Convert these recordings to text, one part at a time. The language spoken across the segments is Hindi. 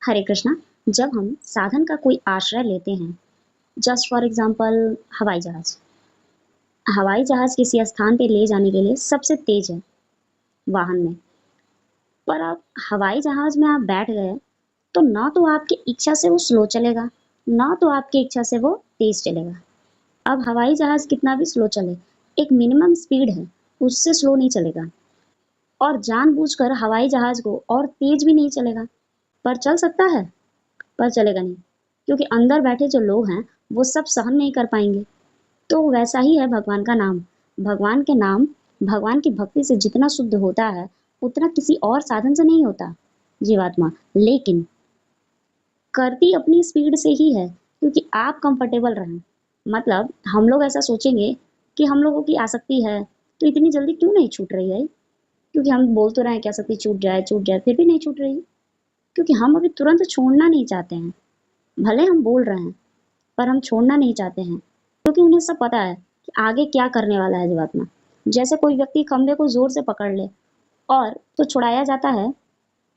हरे कृष्णा। जब हम साधन का कोई आश्रय लेते हैं, जस्ट फॉर एग्जांपल हवाई जहाज। हवाई जहाज किसी स्थान पे ले जाने के लिए सबसे तेज है वाहन में। पर आप हवाई जहाज में आप बैठ गए तो ना तो आपकी इच्छा से वो स्लो चलेगा, ना तो आपकी इच्छा से वो तेज चलेगा। अब हवाई जहाज कितना भी स्लो चले, एक मिनिमम स्पीड है, उससे स्लो नहीं चलेगा। और जानबूझकर हवाई जहाज को और तेज भी नहीं चलेगा। पर चल सकता है, पर चलेगा नहीं, क्योंकि अंदर बैठे जो लोग हैं वो सब सहन नहीं कर पाएंगे। तो वैसा ही है भगवान का नाम। भगवान के नाम, भगवान की भक्ति से जितना शुद्ध होता है उतना किसी और साधन से नहीं होता जीवात्मा। लेकिन करती अपनी स्पीड से ही है, क्योंकि आप कंफर्टेबल रहें। मतलब हम लोग ऐसा सोचेंगे कि हम लोगों की आसक्ति है तो इतनी जल्दी क्यों नहीं छूट रही है, क्योंकि हम बोल तो रहे हैं कि आसक्ति छूट जाए, फिर भी नहीं छूट रही। क्योंकि हम अभी तुरंत छोड़ना नहीं चाहते हैं। भले हम बोल रहे हैं पर हम छोड़ना नहीं चाहते हैं, क्योंकि उन्हें सब पता है कि आगे क्या करने वाला है जीवात्मा। जैसे कोई व्यक्ति खंबे को जोर से पकड़ ले और तो छुड़ाया जाता है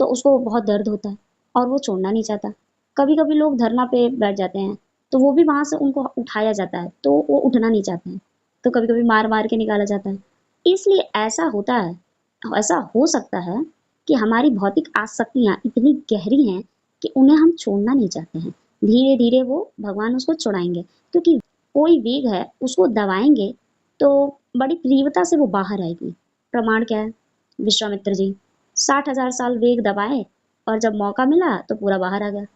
तो उसको बहुत दर्द होता है और वो छोड़ना नहीं चाहता। कभी कभी लोग धरना पे बैठ जाते हैं तो वो भी वहां से उनको उठाया जाता है तो वो उठना नहीं चाहते हैं, तो कभी कभी मार मार के निकाला जाता है। इसलिए ऐसा होता है, ऐसा हो सकता है कि हमारी भौतिक आसक्तियां इतनी गहरी हैं कि उन्हें हम छोड़ना नहीं चाहते हैं। धीरे धीरे वो भगवान उसको छुड़ाएंगे, क्योंकि कोई वेग है उसको दबाएंगे तो बड़ी तीव्रता से वो बाहर आएगी। प्रमाण क्या है? विश्वामित्र जी 60,000 साल वेग दबाए और जब मौका मिला तो पूरा बाहर आ गया।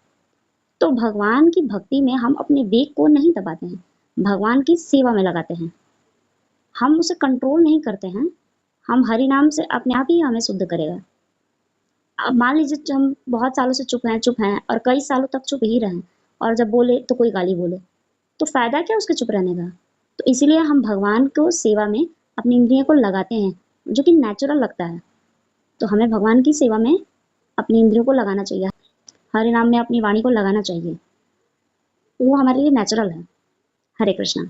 तो भगवान की भक्ति में हम अपने वेग को नहीं दबाते हैं, भगवान की सेवा में लगाते हैं। हम उसे कंट्रोल नहीं करते हैं। हम हरि नाम से अपने आप ही हमें शुद्ध करेगा। अब मान लीजिए हम बहुत सालों से चुप हैं और कई सालों तक चुप ही रहें, और जब बोले तो कोई गाली बोले, तो फायदा क्या उसके चुप रहने का? तो इसीलिए हम भगवान को सेवा में अपनी इंद्रियों को लगाते हैं, जो कि नेचुरल लगता है। तो हमें भगवान की सेवा में अपनी इंद्रियों को लगाना चाहिए, हरे नाम में अपनी वाणी को लगाना चाहिए। वो हमारे लिए नेचुरल है। हरे कृष्णा।